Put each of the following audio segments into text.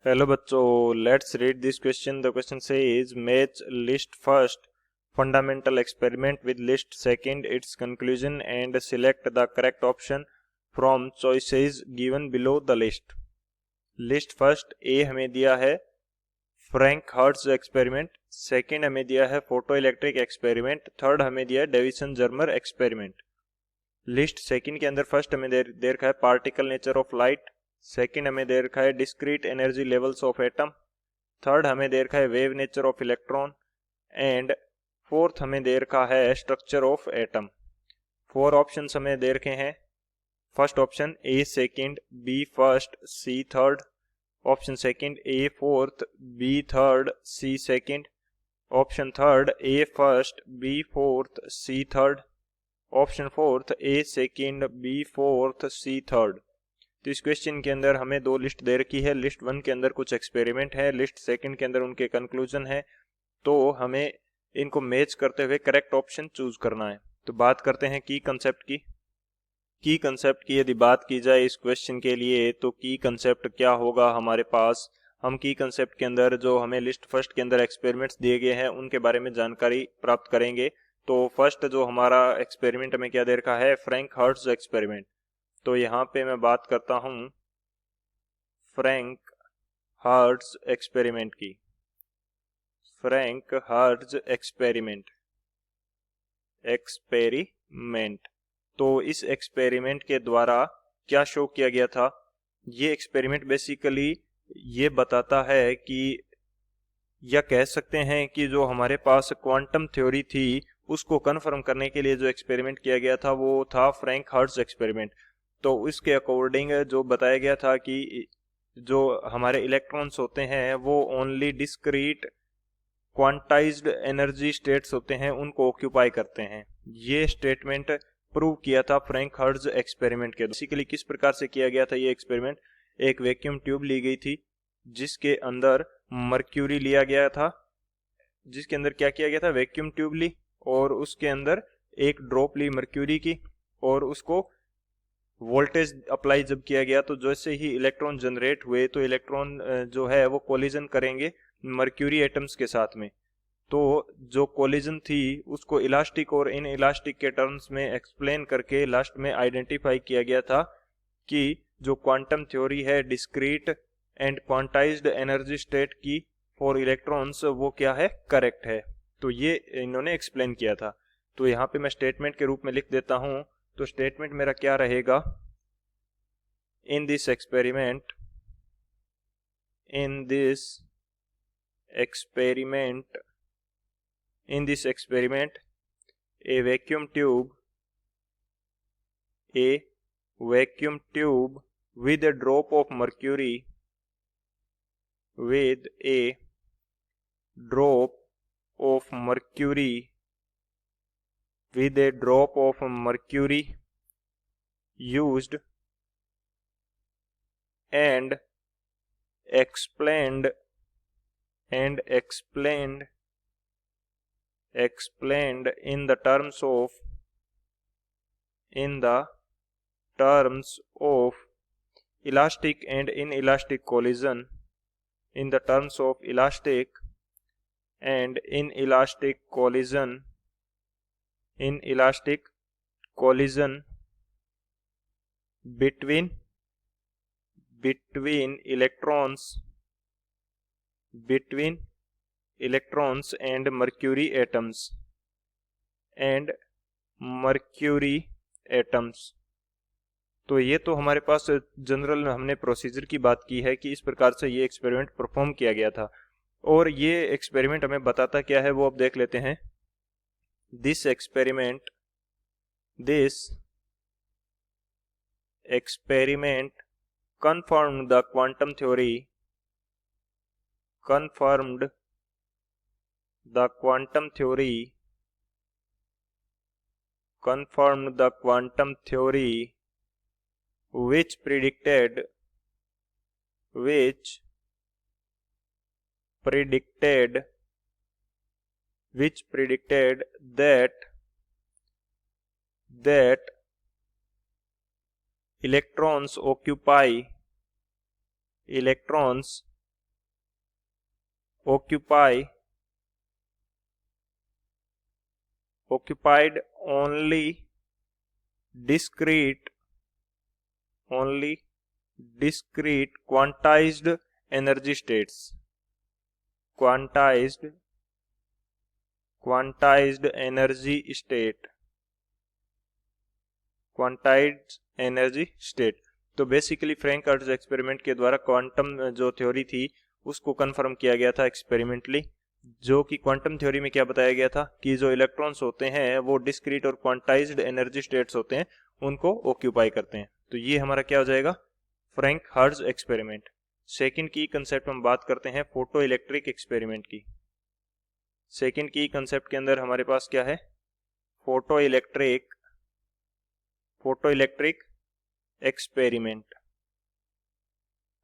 Hello बच्चों, let's read this question. The question says match list first fundamental experiment with list second its conclusion and select the correct option from choices given below the list. List first a हमें दिया है Franck Hertz experiment, second हमें दिया है photoelectric experiment, third हमें दिया है Davisson Germer experiment. List second के अंदर फर्स्ट हमें दे रखा है particle nature of light, second हमें दे रखा है discrete energy levels of atom, third हमें दे रखा है wave nature of electron and fourth हमें दे रखा है structure of atom. Four options हमें दे रखे हैं. First option A second, B first, C third. Option second A fourth, B third, C second. Option third A first, B fourth, C third. Option fourth A second, B fourth, C third. तो इस question के अंदर हमें दो list दे रखी है. List one के अंदर कुछ एक्सपेरिमेंट है, लिस्ट सेकंड के अंदर उनके कंक्लूजन है. तो हमें इनको मैच करते हुए करेक्ट ऑप्शन चूज करना है. तो बात करते हैं की कंसेप्ट की. की कंसेप्ट की यदि बात की जाए इस क्वेश्चन के लिए तो की कंसेप्ट क्या होगा हमारे पास. हम की कंसेप्ट के अंदर जो हमें लिस्ट फर्स्ट के अंदर एक्सपेरिमेंट्स दिए गए हैं उनके बारे में जानकारी प्राप्त करेंगे. तो फर्स्ट जो हमारा एक्सपेरिमेंट हमें क्या दे रखा है, फ्रैंक हर्ट्ज एक्सपेरिमेंट. तो यहाँ पे मैं बात करता हूँ फ्रैंक हर्ट्ज एक्सपेरिमेंट की. फ्रैंक हर्ट्ज एक्सपेरिमेंट एक्सपेरिमेंट तो इस एक्सपेरिमेंट के द्वारा क्या शो किया गया था. ये एक्सपेरिमेंट बेसिकली ये बताता है कि या कह सकते हैं कि जो हमारे पास क्वांटम थ्योरी थी उसको कन्फर्म करने के लिए जो एक्सपेरिमेंट किया गया था वो था फ्रैंक हर्ट्ज एक्सपेरिमेंट. तो इसके अकॉर्डिंग जो बताया गया था कि जो हमारे इलेक्ट्रॉन्स होते हैं वो only discrete quantized energy states होते हैं उनको ऑक्यूपाई करते हैं. ये स्टेटमेंट प्रूव किया था फ्रैंक हर्ट्ज एक्सपेरिमेंट के. बेसिकली किस प्रकार से किया गया था ये एक्सपेरिमेंट. एक वैक्यूम ट्यूब ली गई थी जिसके अंदर मर्क्यूरी लिया गया था. जिसके अंदर क्या किया गया था, वैक्यूम ट्यूब ली और उसके अंदर एक ड्रॉप ली मर्क्यूरी की और उसको वोल्टेज अप्लाई जब किया गया तो जैसे ही इलेक्ट्रॉन जनरेट हुए तो इलेक्ट्रॉन जो है वो कोलिजन करेंगे मर्क्यूरी एटम्स के साथ में. तो जो कोलिजन थी उसको इलास्टिक और इन इलास्टिक के टर्म्स में एक्सप्लेन करके लास्ट में आइडेंटिफाई किया गया था कि जो क्वांटम थ्योरी है discrete and quantized energy state की फॉर इलेक्ट्रॉन्स वो क्या है, करेक्ट है. तो ये इन्होंने एक्सप्लेन किया था. तो यहाँ पे मैं स्टेटमेंट के रूप में लिख देता हूं. तो स्टेटमेंट मेरा क्या रहेगा, in this experiment in this experiment a vacuum tube with a drop of mercury used and explained in the terms of elastic and inelastic collision, in the terms of elastic and inelastic collision between electrons and mercury atoms. तो ये तो हमारे पास general हमने procedure की बात की है कि इस प्रकार से ये एक्सपेरिमेंट परफॉर्म किया गया था. और ये एक्सपेरिमेंट हमें बताता क्या है वो अब देख लेते हैं. This experiment confirmed the quantum theory which predicted that electrons occupied only discrete quantized energy states. Quantized energy state. तो बेसिकली फ्रैंक हर्ट्ज एक्सपेरिमेंट के द्वारा क्वांटम जो थ्योरी थी उसको कंफर्म किया गया था एक्सपेरिमेंटली, जो कि क्वांटम थ्योरी में क्या बताया गया था कि जो इलेक्ट्रॉन्स होते हैं वो डिस्क्रीट और क्वांटाइज्ड एनर्जी स्टेट्स होते हैं, उनको ऑक्यूपाई करते हैं। तो ये हमारा क्या हो जाएगा, फ्रैंक हर्ट्ज एक्सपेरिमेंट। सेकंड की कंसेप्ट हम बात करते हैं फोटो इलेक्ट्रिक एक्सपेरिमेंट की। सेकंड की कंसेप्ट के अंदर हमारे पास क्या है, photoelectric experiment.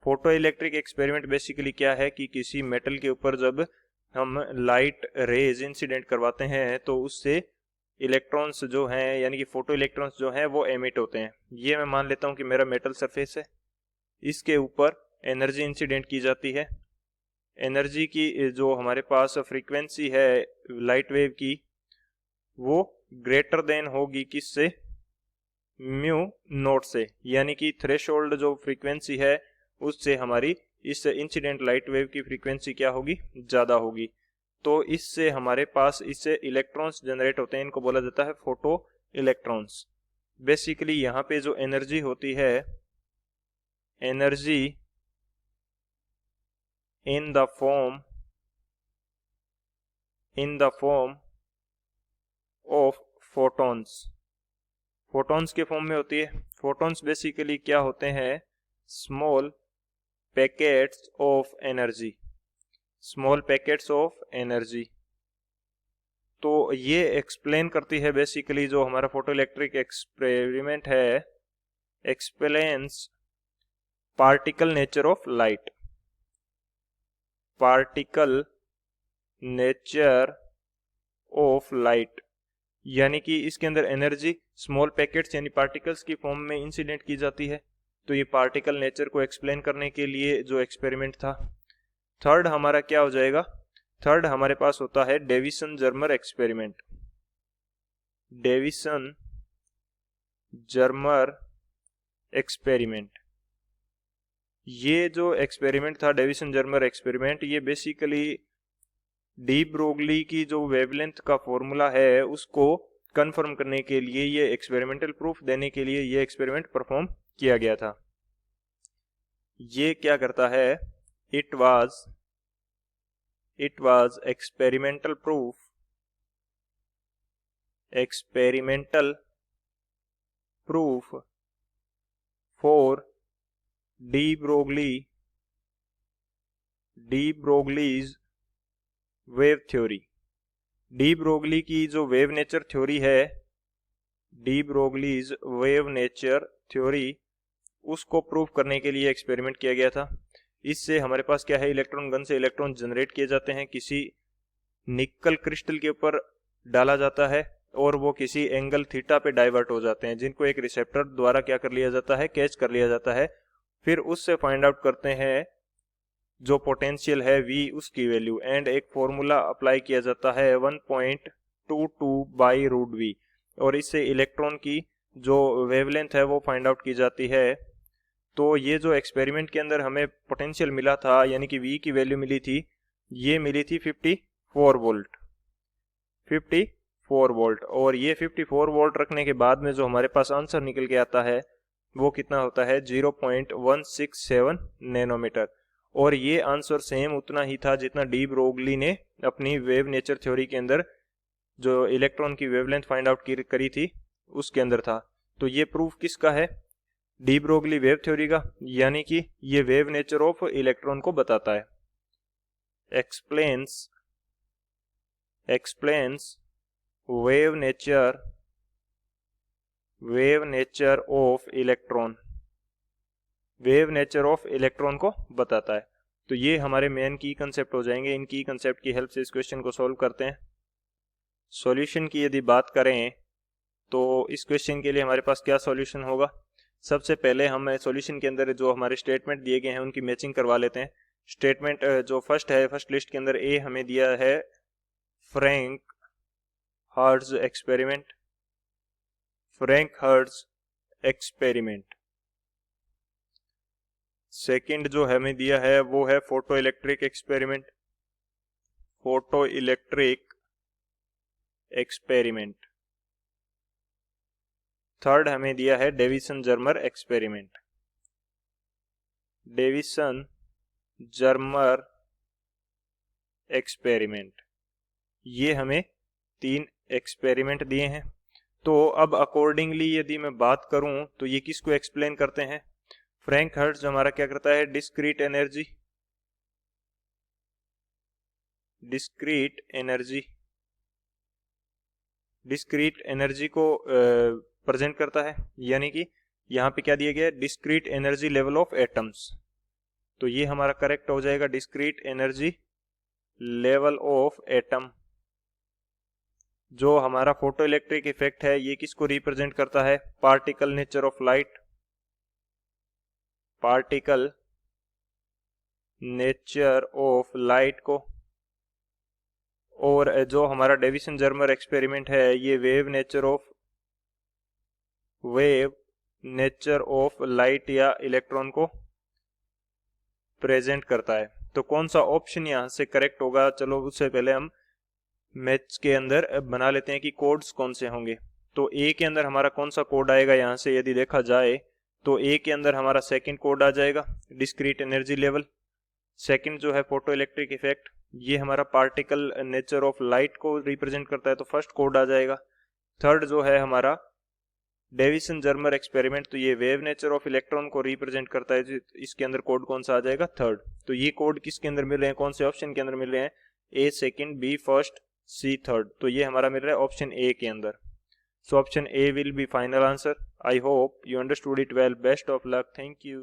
Photoelectric experiment basically क्या है कि किसी मेटल के ऊपर जब हम लाइट रेज इंसिडेंट करवाते हैं तो उससे इलेक्ट्रॉन्स जो हैं यानी कि फोटो इलेक्ट्रॉन्स जो हैं वो एमिट होते हैं। ये मैं मान लेता हूं कि मेरा मेटल सरफेस है, इसके ऊपर एनर्जी इंसिडेंट की जाती है। एनर्जी की जो हमारे पास फ्रीक्वेंसी है लाइट वेव की वो ग्रेटर देन होगी किससे, म्यू नॉट से, यानी कि थ्रेशोल्ड जो फ्रीक्वेंसी है उससे हमारी इस इंसिडेंट लाइट वेव की फ्रीक्वेंसी क्या होगी, ज्यादा होगी। तो इससे हमारे पास इससे इलेक्ट्रॉन्स जनरेट होते हैं, इनको बोला जाता है फोटो इलेक्ट्रॉन्स। बेसिकली यहाँ पे जो एनर्जी होती है, energy in the form of photons, photons के फॉर्म में होती है। फोटॉन्स बेसिकली क्या होते हैं, small packets of energy, small packets of energy. तो ये एक्सप्लेन करती है बेसिकली जो हमारा फोटो इलेक्ट्रिक एक्सपेरिमेंट है, explains particle nature of light, particle nature of light, यानी कि इसके अंदर एनर्जी स्मॉल पैकेट्स यानी पार्टिकल्स की फॉर्म में इंसिडेंट की जाती है। तो ये पार्टिकल नेचर को एक्सप्लेन करने के लिए जो एक्सपेरिमेंट था। थर्ड हमारा क्या हो जाएगा, थर्ड हमारे पास होता है Davisson Germer experiment. Davisson Germer experiment, ये जो एक्सपेरिमेंट था डेविसन जर्मर एक्सपेरिमेंट, ये बेसिकली डी ब्रोगली की जो वेवलेंथ का फॉर्मूला है उसको कंफर्म करने के लिए, ये एक्सपेरिमेंटल प्रूफ देने के लिए ये एक्सपेरिमेंट परफॉर्म किया गया था। ये क्या करता है, it was experimental proof for D Broglie's wave theory. D Broglie की जो वेव नेचर थ्योरी है, D Broglie's wave nature theory, उसको प्रूव करने के लिए एक्सपेरिमेंट किया गया था। इससे हमारे पास क्या है, इलेक्ट्रॉन गन से इलेक्ट्रॉन जनरेट किए जाते हैं, किसी निकल क्रिस्टल के ऊपर डाला जाता है और वो किसी एंगल थीटा पे डाइवर्ट हो जाते हैं, जिनको एक रिसेप्टर द्वारा क्या कर लिया जाता है, कैच कर लिया जाता है। फिर उससे फाइंड आउट करते हैं जो पोटेंशियल है V, उसकी वैल्यू, एंड एक फॉर्मूला अप्लाई किया जाता है 1.22/√V, और इससे इलेक्ट्रॉन की जो वेवलेंथ है वो फाइंड आउट की जाती है। तो ये जो एक्सपेरिमेंट के अंदर हमें पोटेंशियल मिला था यानी कि V की वैल्यू मिली थी, ये मिली थी 54 वोल्ट, 54 वोल्ट। और ये 54 वोल्ट रखने के बाद में जो हमारे पास आंसर निकल के आता है वो कितना होता है, 0.167 नैनोमीटर। और ये आंसर सेम उतना ही था जितना डी ब्रोगली ने अपनी वेव नेचर थ्योरी के अंदर जो इलेक्ट्रॉन की वेवलेंथ फाइंड आउट करी थी उसके अंदर था। तो ये प्रूफ किसका है, डी ब्रोगली वेव थ्योरी का, यानी कि ये वेव नेचर ऑफ इलेक्ट्रॉन को बताता है। Explains wave nature of electron, wave nature of electron को बताता है। तो ये हमारे मेन की कंसेप्ट हो जाएंगे। इन की कंसेप्ट की हेल्प से इस क्वेश्चन को सॉल्व करते हैं। सॉल्यूशन की यदि बात करें तो इस क्वेश्चन के लिए हमारे पास क्या सॉल्यूशन होगा। सबसे पहले हम सॉल्यूशन के अंदर जो हमारे स्टेटमेंट दिए गए हैं उनकी मैचिंग करवा लेते हैं। स्टेटमेंट जो फर्स्ट है, फर्स्ट लिस्ट के अंदर ए हमें दिया है Franck Hertz experiment, Franck Hertz experiment. Second जो हमें दिया है वो है photoelectric experiment, photoelectric experiment. Third हमें दिया है Davisson Germer experiment, Davisson Germer experiment. ये हमें 3 एक्सपेरिमेंट दिए हैं। तो अब अकॉर्डिंगली यदि मैं बात करूं तो ये किसको एक्सप्लेन करते हैं? फ्रैंक हर्ट्ज हमारा क्या करता है? Discrete energy, discrete energy, discrete energy को प्रेजेंट करता है, यानी कि यहाँ पे क्या दिया गया है? Discrete energy level of atoms. तो ये हमारा करेक्ट हो जाएगा, discrete energy level of atom. जो हमारा फोटो इलेक्ट्रिक इफेक्ट है ये किसको रिप्रेजेंट करता है? Particle nature of light, particle nature of light को। और जो हमारा डेविसन जर्मर एक्सपेरिमेंट है ये वेव नेचर ऑफ लाइट या इलेक्ट्रॉन को प्रेजेंट करता है। तो कौन सा ऑप्शन यहां से करेक्ट होगा? चलो उससे पहले हम मैथ्स के अंदर बना लेते हैं कि कोड्स कौन से होंगे। तो ए के अंदर हमारा कौन सा कोड आएगा? यहां से यदि देखा जाए तो ए के अंदर हमारा सेकंड कोड आ जाएगा, डिस्क्रीट एनर्जी लेवल। सेकंड जो है फोटो इलेक्ट्रिक इफेक्ट, ये हमारा पार्टिकल नेचर ऑफ लाइट को रिप्रेजेंट करता है, तो फर्स्ट कोड आ जाएगा। थर्ड जो है हमारा डेविसन जर्मर एक्सपेरिमेंट, तो ये वेव नेचर ऑफ इलेक्ट्रॉन को रिप्रेजेंट करता है, इसके अंदर कोड कौन सा आ जाएगा? थर्ड। तो ये कोड किसके अंदर मिल रहे हैं? कौन से ऑप्शन के अंदर मिल रहे हैं? ए second, B first, C third. तो ये हमारा मिल रहा है ऑप्शन ए के अंदर। So option A will be final answer. I hope you understood it well. Best of luck. Thank you.